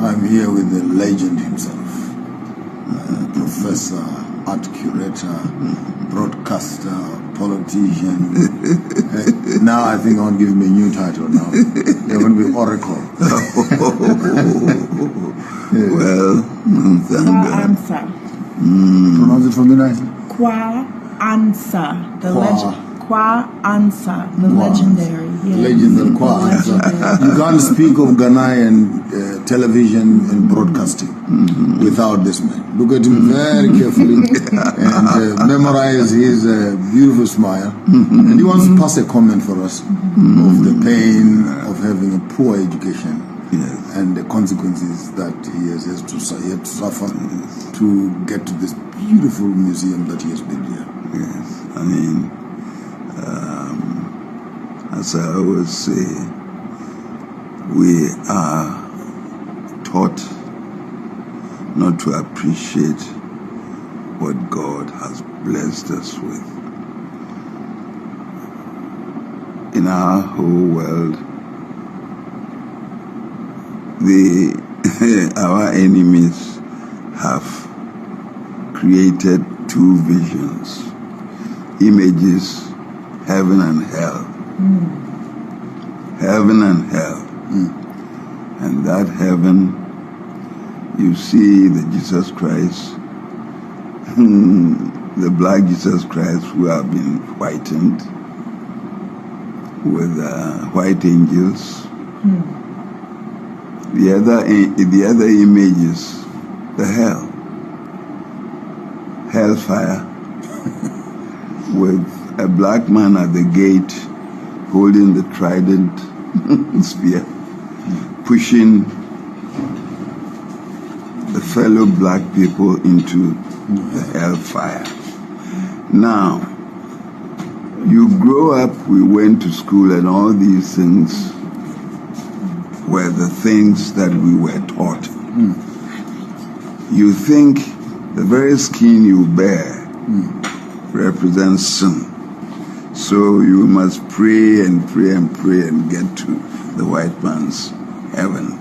I'm here with the legend himself, professor, art curator, broadcaster, politician. Now I think I want to give him a new title now. They're going to be Oracle. Well, thank God. Answer. Pronounce it for me nicely. Kwa Answer, the legend. Kwa Answer, the legendary. Yes. Legendary Kwa Answer. You can't speak of Ghanaian television and broadcasting without this man. Look at him very carefully and memorize his beautiful smile. And he wants to pass a comment for us of the pain of having a poor education and the consequences that he has to suffer to get to this beautiful museum that he has built here. Yes, I mean, as I always say, we are taught not to appreciate what God has blessed us with. In our whole world, our enemies have created two visions, images, heaven and hell. Heaven and hell. And that heaven, you see the Jesus Christ, the black Jesus Christ who have been whitened with white angels. The other image is the hellfire, with a black man at the gate holding the trident spear, pushing the fellow black people into the hellfire. Now, you grow up, we went to school, and all these things were the things that we were taught. You think the very skin you bear represents sin. So you must pray and pray and pray and get to the white man's heaven.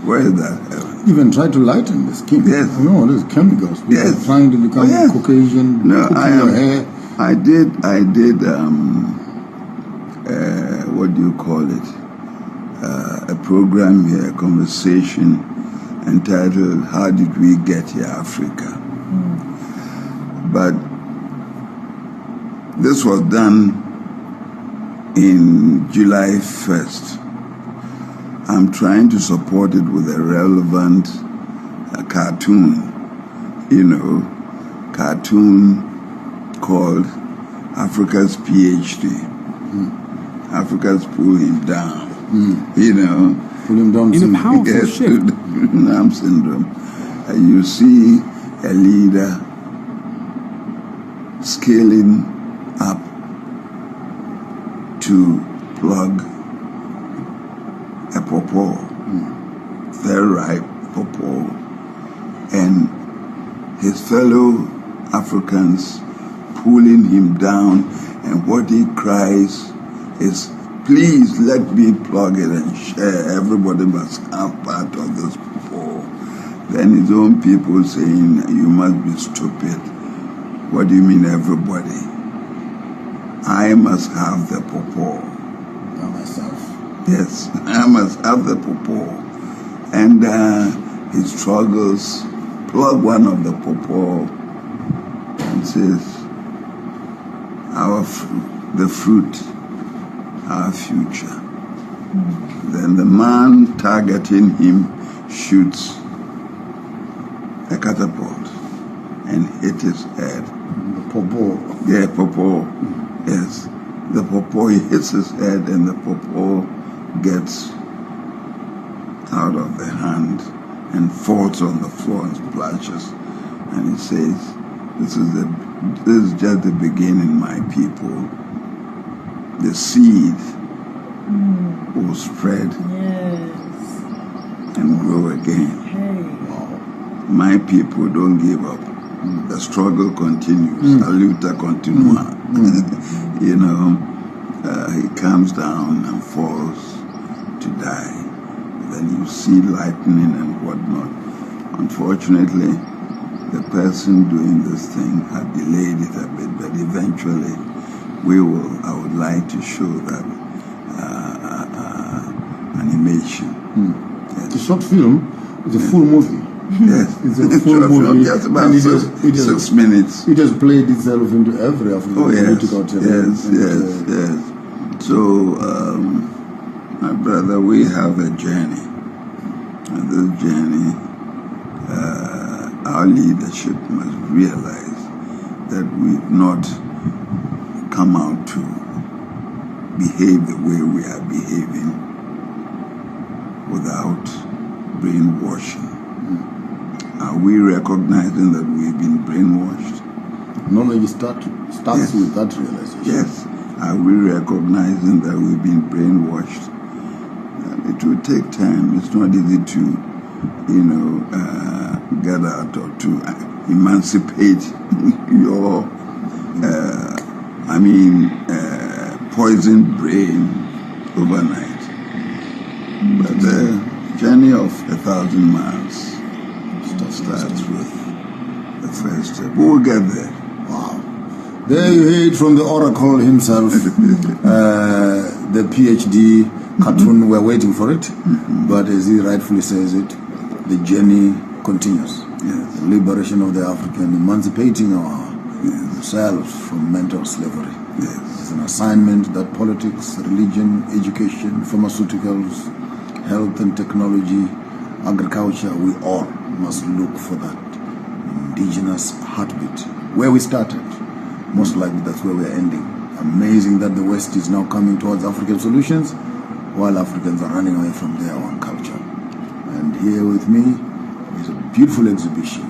Where is that heaven? Even try to lighten the skin. Yes. No, there's chemicals. People are trying to become Caucasian. No, your hair. I did what do you call it? A program here, a conversation entitled "How Did We Get Here, Africa?" But this was done in July 1st. I'm trying to support it with a relevant cartoon, cartoon called Africa's PhD. Africa's pull him down, Pull him down in a powerful shift. Nam syndrome. You see a leader scaling up to plug a pawpaw, very ripe pawpaw, and his fellow Africans pulling him down, and what he cries is, "Please let me plug it and share. Everybody must have part of this pawpaw." Then his own people saying, "You must be stupid. What do you mean everybody? I must have the pawpaw." Myself. Yes, I must have the pawpaw. And he struggles, plug one of the pawpaw and says, the fruit, our future. Then the man targeting him shoots a catapult and hit his head. The pawpaw. Yeah, pawpaw. Yes. The pawpaw, he hits his head and the pawpaw gets out of the hand and falls on the floor and splashes. And he says, this is just the beginning, my people. The seed will spread and grow again. My people, don't give up. The struggle continues. La luta continua. He comes down and falls to die. The then you see lightning and whatnot. Unfortunately, the person doing this thing had delayed it a bit, but eventually I would like to show that animation. Yes. It's a short film, it's a full movie. Yes, it's a full movie. Just about 6 minutes. It has played itself into every African political terrain. Yes. So, my brother, we have a journey. And this journey, our leadership must realize that we've not come out to behave the way we are behaving without brainwashing. Are we recognizing that we've been brainwashed? Knowledge starts with that realization. Yes. Are we recognizing that we've been brainwashed? It will take time. It's not easy to, get out or to emancipate your, poisoned brain overnight. But the journey of 1,000 miles starts with the first step. We'll get there. Wow. There you hear it from the oracle himself, the PhD cartoon. We're waiting for it, but as he rightfully says it, the journey continues. Yes. The liberation of the African, emancipating ourselves from mental slavery. Yes. It's an assignment that politics, religion, education, pharmaceuticals, health and technology, agriculture, we all must look for that indigenous heartbeat. Where we started, most likely that's where we're ending. Amazing that the West is now coming towards African solutions, while Africans are running away from their own culture. And here with me is a beautiful exhibition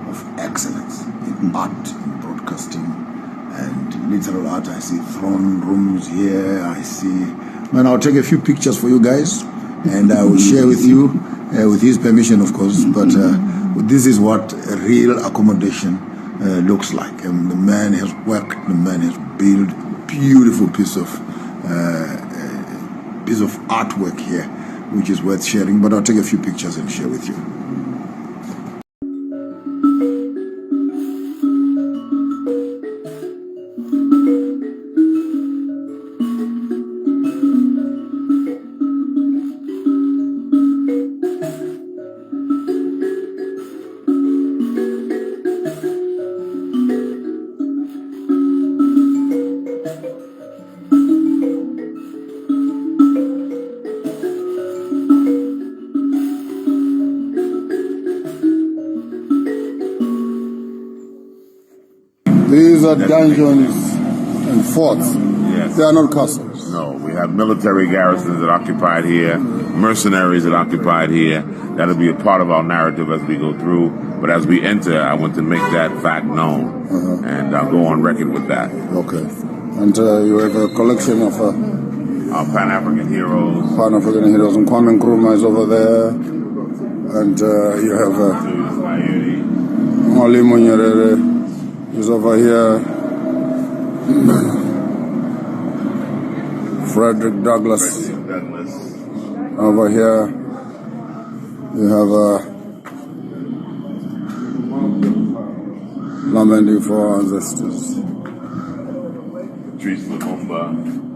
of excellence in art, in broadcasting, and literal art. I see throne rooms here, I see... Man, I'll take a few pictures for you guys, and I will share with you, with his permission, of course, but this is what a real accommodation looks like. And the man has worked, the man has built a beautiful piece of artwork here, which is worth sharing, but I'll take a few pictures and share with you. These are dungeons and forts. Yes. They are not castles. No, we have military garrisons that occupied here, mercenaries that occupied here. That'll be a part of our narrative as we go through. But as we enter, I want to make that fact known, and I'll go on record with that. Okay. And you have a collection of our Pan-African heroes. Pan-African heroes, and Kwame Nkrumah is over there. And you have Mwalimu Nyerere is over here. Frederick Douglass over here. You have lamenting for our ancestors.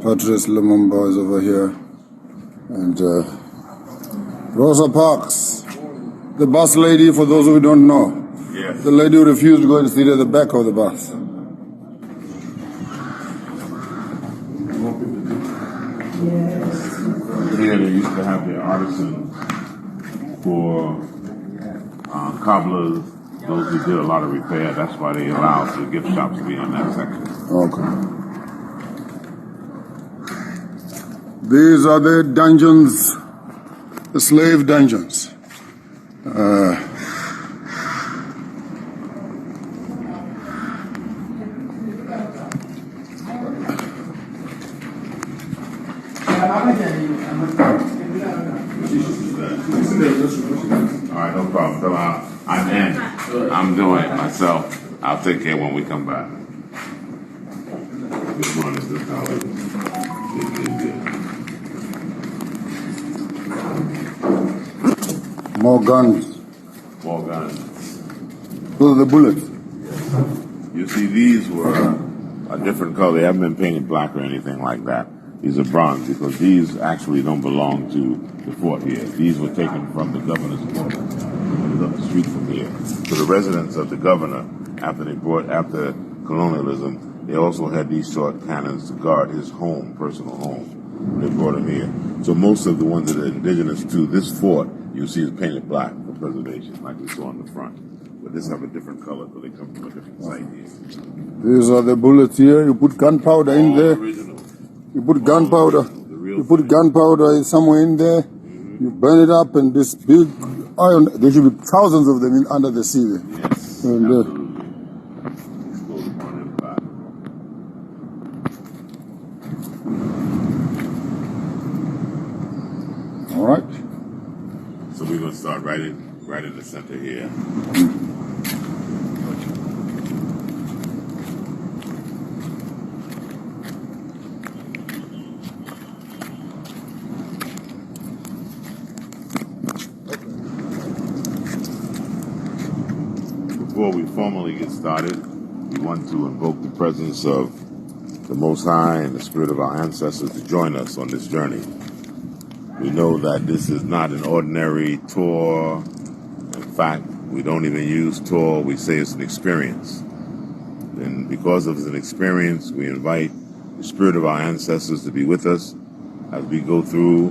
Patrice Lumumba is over here. And Rosa Parks, the bus lady, for those who don't know. Yes. The lady who refused to go and sit at the back of the bus. Here they used to have the artisans for cobblers, those who did a lot of repair. That's why they allowed the gift shops to be in that section. Okay. These are the dungeons, the slave dungeons. All right, no problem. So I'm in. I'm doing it myself. I'll take care when we come back. This one is this color. Good. More guns. More guns. Those are the bullets. You see, these were a different color. They haven't been painted black or anything like that. These are bronze because these actually don't belong to the fort here. These were taken from the governor's quarters. It was up the street from here. So the residence of the governor, after colonialism, they also had these short cannons to guard his home, personal home. They brought them here. So most of the ones that are indigenous to this fort, you see is painted black for preservation, like we saw on the front. But this have a different color because they come from a different site here. These are the bullets here. You put gunpowder in there. Original. You put gunpowder. You put gunpowder somewhere in there. You burn it up, and this big iron. There should be thousands of them under the sea there. Yes. And, Absolutely. Explode upon impact. all right. So we're gonna start right in the center here. Before we formally get started, we want to invoke the presence of the Most High and the spirit of our ancestors to join us on this journey. We know that this is not an ordinary tour. In fact, we don't even use tour. We say it's an experience. And because of it's an experience, we invite the spirit of our ancestors to be with us as we go through.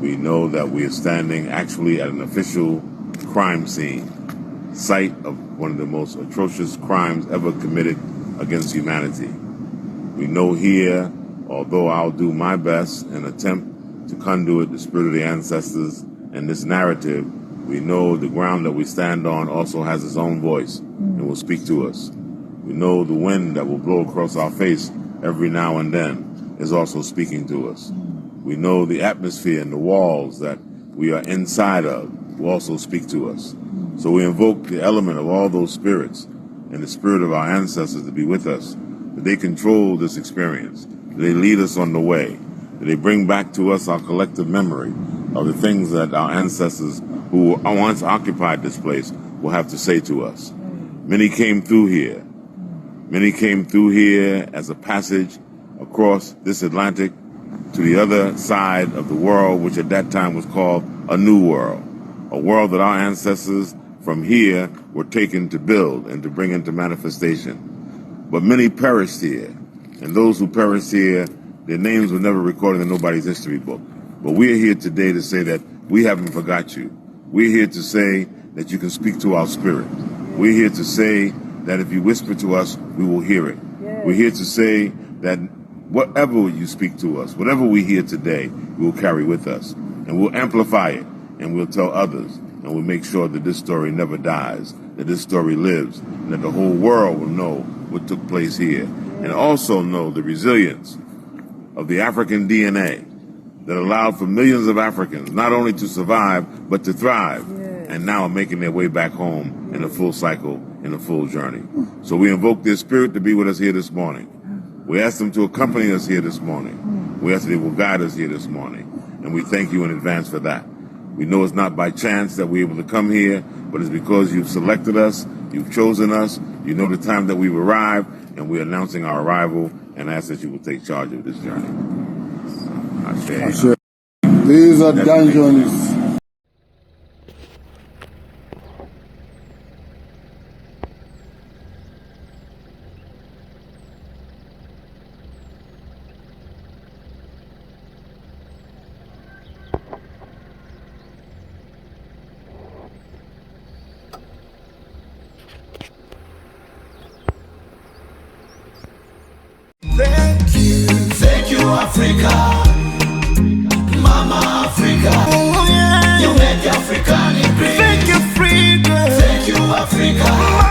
We know that we are standing actually at an official crime scene, site of one of the most atrocious crimes ever committed against humanity. We know here, although I'll do my best and attempt to conduit the spirit of the ancestors and this narrative, we know the ground that we stand on also has its own voice and will speak to us. We know the wind that will blow across our face every now and then is also speaking to us. We know the atmosphere and the walls that we are inside of will also speak to us. So we invoke the element of all those spirits and the spirit of our ancestors to be with us, that they control this experience, that they lead us on the way, that they bring back to us our collective memory of the things that our ancestors who once occupied this place will have to say to us. Many came through here. Many came through here as a passage across this Atlantic to the other side of the world, which at that time was called a new world, a world that our ancestors from here were taken to build and to bring into manifestation. But many perished here, and those who perished here, their names were never recorded in nobody's history book. But we are here today to say that we haven't forgot you. We're here to say that you can speak to our spirit. We're here to say that if you whisper to us, we will hear it. Yes. We're here to say that whatever you speak to us, whatever we hear today, we'll carry with us. And we'll amplify it, and we'll tell others. And we'll make sure that this story never dies, that this story lives, and that the whole world will know what took place here. And also know the resilience of the African DNA that allowed for millions of Africans not only to survive, but to thrive. Yes. And now are making their way back home in a full cycle, in a full journey. So we invoke their spirit to be with us here this morning. We ask them to accompany us here this morning. We ask that they will guide us here this morning. And we thank you in advance for that. We know it's not by chance that we're able to come here, but it's because you've selected us, you've chosen us, you know the time that we've arrived, and we're announcing our arrival, and I ask that you will take charge of this journey. I say. These are dungeons. Thank you, Africa, Mama Africa. Oh, yeah. You make African great. Thank you, Africa. Thank you, Africa.